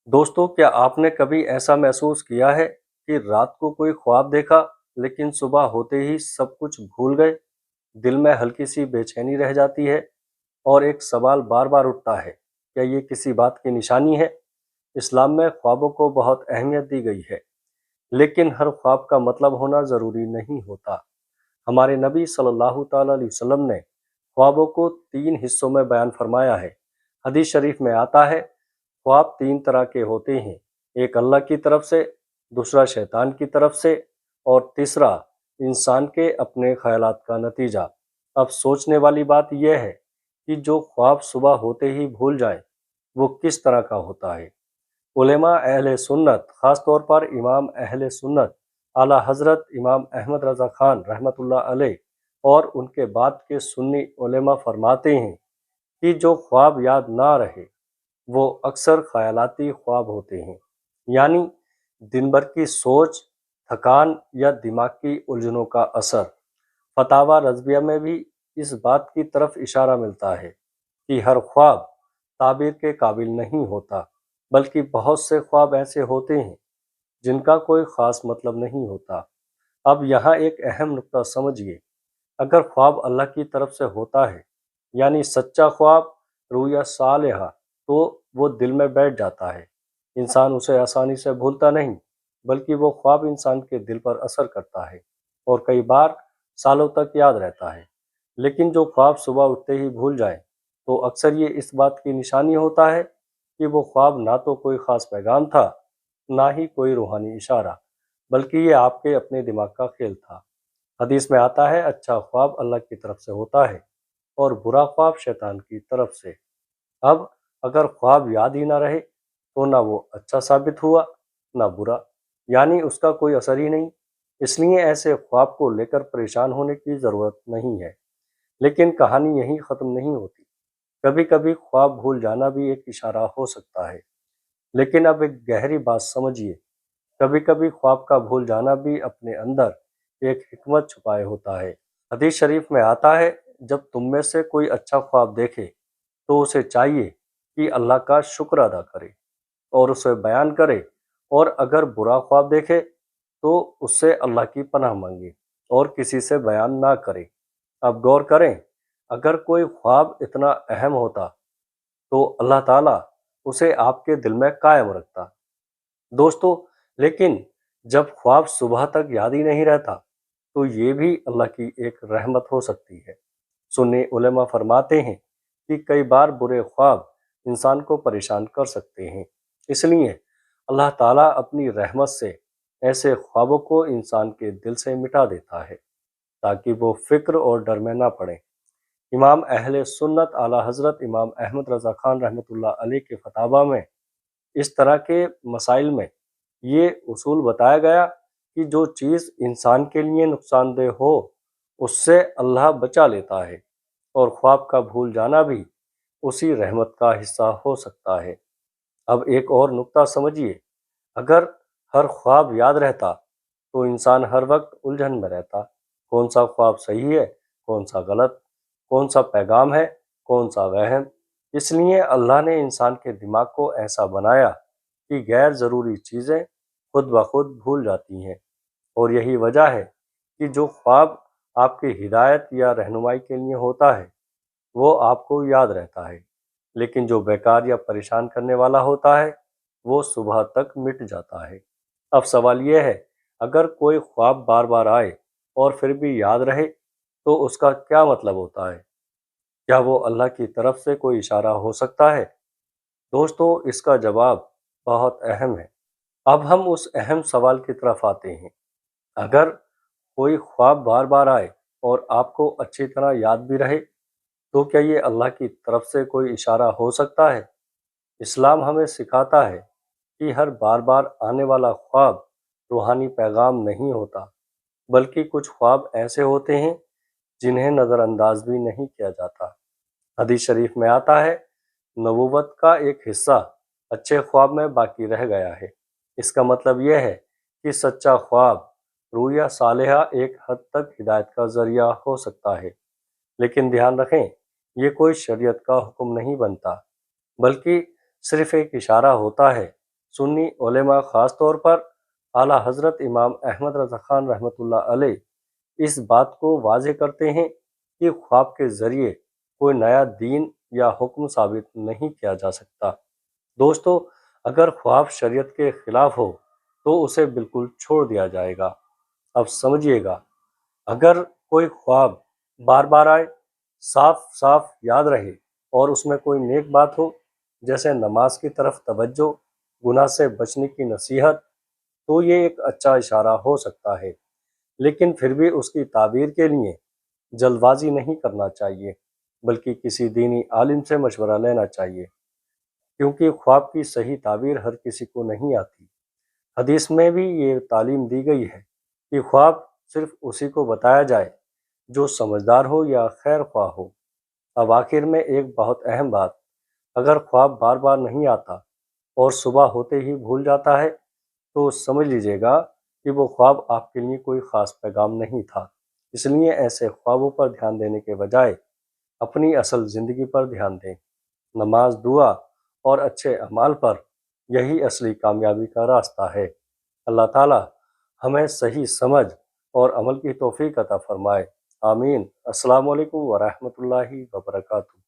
دوستوں، کیا آپ نے کبھی ایسا محسوس کیا ہے کہ رات کو کوئی خواب دیکھا لیکن صبح ہوتے ہی سب کچھ بھول گئے؟ دل میں ہلکی سی بے چینی رہ جاتی ہے اور ایک سوال بار بار اٹھتا ہے: کیا یہ کسی بات کی نشانی ہے؟ اسلام میں خوابوں کو بہت اہمیت دی گئی ہے، لیکن ہر خواب کا مطلب ہونا ضروری نہیں ہوتا۔ ہمارے نبی صلی اللہ تعالیٰ علیہ وسلم نے خوابوں کو 3 حصوں میں بیان فرمایا ہے۔ حدیث شریف میں آتا ہے: خواب 3 طرح کے ہوتے ہیں، ایک اللہ کی طرف سے، دوسرا شیطان کی طرف سے، اور تیسرا انسان کے اپنے خیالات کا نتیجہ۔ اب سوچنے والی بات یہ ہے کہ جو خواب صبح ہوتے ہی بھول جائیں، وہ کس طرح کا ہوتا ہے؟ علماء اہل سنت، خاص طور پر امام اہل سنت اعلیٰ حضرت امام احمد رضا خان رحمۃ اللہ علیہ اور ان کے بعد کے سنی علماء فرماتے ہیں کہ جو خواب یاد نہ رہے وہ اکثر خیالاتی خواب ہوتے ہیں، یعنی دن بھر کی سوچ، تھکان یا دماغ کی الجھنوں کا اثر۔ فتاوی رضویہ میں بھی اس بات کی طرف اشارہ ملتا ہے کہ ہر خواب تعبیر کے قابل نہیں ہوتا، بلکہ بہت سے خواب ایسے ہوتے ہیں جن کا کوئی خاص مطلب نہیں ہوتا۔ اب یہاں ایک اہم نقطہ سمجھیے: اگر خواب اللہ کی طرف سے ہوتا ہے، یعنی سچا خواب، رویا صالحہ، تو وہ دل میں بیٹھ جاتا ہے۔ انسان اسے آسانی سے بھولتا نہیں، بلکہ وہ خواب انسان کے دل پر اثر کرتا ہے اور کئی بار سالوں تک یاد رہتا ہے۔ لیکن جو خواب صبح اٹھتے ہی بھول جائیں، تو اکثر یہ اس بات کی نشانی ہوتا ہے کہ وہ خواب نہ تو کوئی خاص پیغام تھا، نہ ہی کوئی روحانی اشارہ، بلکہ یہ آپ کے اپنے دماغ کا کھیل تھا۔ حدیث میں آتا ہے: اچھا خواب اللہ کی طرف سے ہوتا ہے اور برا خواب شیطان کی طرف سے۔ اب اگر خواب یاد ہی نہ رہے تو نہ وہ اچھا ثابت ہوا نہ برا، یعنی اس کا کوئی اثر ہی نہیں۔ اس لیے ایسے خواب کو لے کر پریشان ہونے کی ضرورت نہیں ہے۔ لیکن کہانی یہیں ختم نہیں ہوتی۔ کبھی کبھی خواب بھول جانا بھی ایک اشارہ ہو سکتا ہے، لیکن اب ایک گہری بات سمجھیے: کبھی کبھی خواب کا بھول جانا بھی اپنے اندر ایک حکمت چھپائے ہوتا ہے۔ حدیث شریف میں آتا ہے: جب تم میں سے کوئی اچھا خواب دیکھے تو اسے چاہیے کہ اللہ کا شکر ادا کرے اور اسے بیان کرے، اور اگر برا خواب دیکھے تو اس سے اللہ کی پناہ مانگے اور کسی سے بیان نہ کرے۔ اب غور کریں، اگر کوئی خواب اتنا اہم ہوتا تو اللہ تعالیٰ اسے آپ کے دل میں قائم رکھتا۔ دوستو، لیکن جب خواب صبح تک یاد ہی نہیں رہتا تو یہ بھی اللہ کی ایک رحمت ہو سکتی ہے۔ سنی علماء فرماتے ہیں کہ کئی بار برے خواب انسان کو پریشان کر سکتے ہیں، اس لیے اللہ تعالیٰ اپنی رحمت سے ایسے خوابوں کو انسان کے دل سے مٹا دیتا ہے تاکہ وہ فکر اور ڈر میں نہ پڑیں۔ امام اہل سنت اعلیٰ حضرت امام احمد رضا خان رحمۃ اللہ علیہ کے فتاوی میں اس طرح کے مسائل میں یہ اصول بتایا گیا کہ جو چیز انسان کے لیے نقصان دہ ہو اس سے اللہ بچا لیتا ہے، اور خواب کا بھول جانا بھی اسی رحمت کا حصہ ہو سکتا ہے۔ اب ایک اور نقطہ سمجھیے: اگر ہر خواب یاد رہتا تو انسان ہر وقت الجھن میں رہتا۔ کون سا خواب صحیح ہے، کون سا غلط، کون سا پیغام ہے، کون سا وہم؟ اس لیے اللہ نے انسان کے دماغ کو ایسا بنایا کہ غیر ضروری چیزیں خود بخود بھول جاتی ہیں، اور یہی وجہ ہے کہ جو خواب آپ کی ہدایت یا رہنمائی کے لیے ہوتا ہے وہ آپ کو یاد رہتا ہے، لیکن جو بیکار یا پریشان کرنے والا ہوتا ہے وہ صبح تک مٹ جاتا ہے۔ اب سوال یہ ہے: اگر کوئی خواب بار بار آئے اور پھر بھی یاد رہے تو اس کا کیا مطلب ہوتا ہے؟ کیا وہ اللہ کی طرف سے کوئی اشارہ ہو سکتا ہے؟ دوستو، اس کا جواب بہت اہم ہے۔ اب ہم اس اہم سوال کی طرف آتے ہیں: اگر کوئی خواب بار بار آئے اور آپ کو اچھی طرح یاد بھی رہے تو کیا یہ اللہ کی طرف سے کوئی اشارہ ہو سکتا ہے؟ اسلام ہمیں سکھاتا ہے کہ ہر بار بار آنے والا خواب روحانی پیغام نہیں ہوتا، بلکہ کچھ خواب ایسے ہوتے ہیں جنہیں نظر انداز بھی نہیں کیا جاتا۔ حدیث شریف میں آتا ہے: نبوت کا ایک حصہ اچھے خواب میں باقی رہ گیا ہے۔ اس کا مطلب یہ ہے کہ سچا خواب، رویا صالحہ، ایک حد تک ہدایت کا ذریعہ ہو سکتا ہے، لیکن دھیان رکھیں، یہ کوئی شریعت کا حکم نہیں بنتا، بلکہ صرف ایک اشارہ ہوتا ہے سنی علماء خاص طور پر اعلیٰ حضرت امام احمد رضا خان رحمۃ اللہ علیہ اس بات کو واضح کرتے ہیں کہ خواب کے ذریعے کوئی نیا دین یا حکم ثابت نہیں کیا جا سکتا۔ دوستو، اگر خواب شریعت کے خلاف ہو تو اسے بالکل چھوڑ دیا جائے گا۔ اب سمجھیے گا، اگر کوئی خواب بار بار آئے، صاف صاف یاد رہے اور اس میں کوئی نیک بات ہو، جیسے نماز کی طرف توجہ، گناہ سے بچنے کی نصیحت، تو یہ ایک اچھا اشارہ ہو سکتا ہے۔ لیکن پھر بھی اس کی تعبیر کے لیے جلد بازی نہیں کرنا چاہیے، بلکہ کسی دینی عالم سے مشورہ لینا چاہیے، کیونکہ خواب کی صحیح تعبیر ہر کسی کو نہیں آتی۔ حدیث میں بھی یہ تعلیم دی گئی ہے کہ خواب صرف اسی کو بتایا جائے جو سمجھدار ہو یا خیر خواہ ہو۔ اب آخر میں ایک بہت اہم بات، اگر خواب بار بار نہیں آتا اور صبح ہوتے ہی بھول جاتا ہے تو سمجھ لیجیے گا کہ وہ خواب آپ کے لیے کوئی خاص پیغام نہیں تھا۔ اس لیے ایسے خوابوں پر دھیان دینے کے بجائے اپنی اصل زندگی پر دھیان دیں۔ نماز، دعا اور اچھے اعمال پر، یہی اصلی کامیابی کا راستہ ہے۔ اللہ تعالیٰ ہمیں صحیح سمجھ اور عمل کی توفیق عطا فرمائے۔ آمین۔ السلام علیکم ورحمۃ اللہ وبرکاتہ۔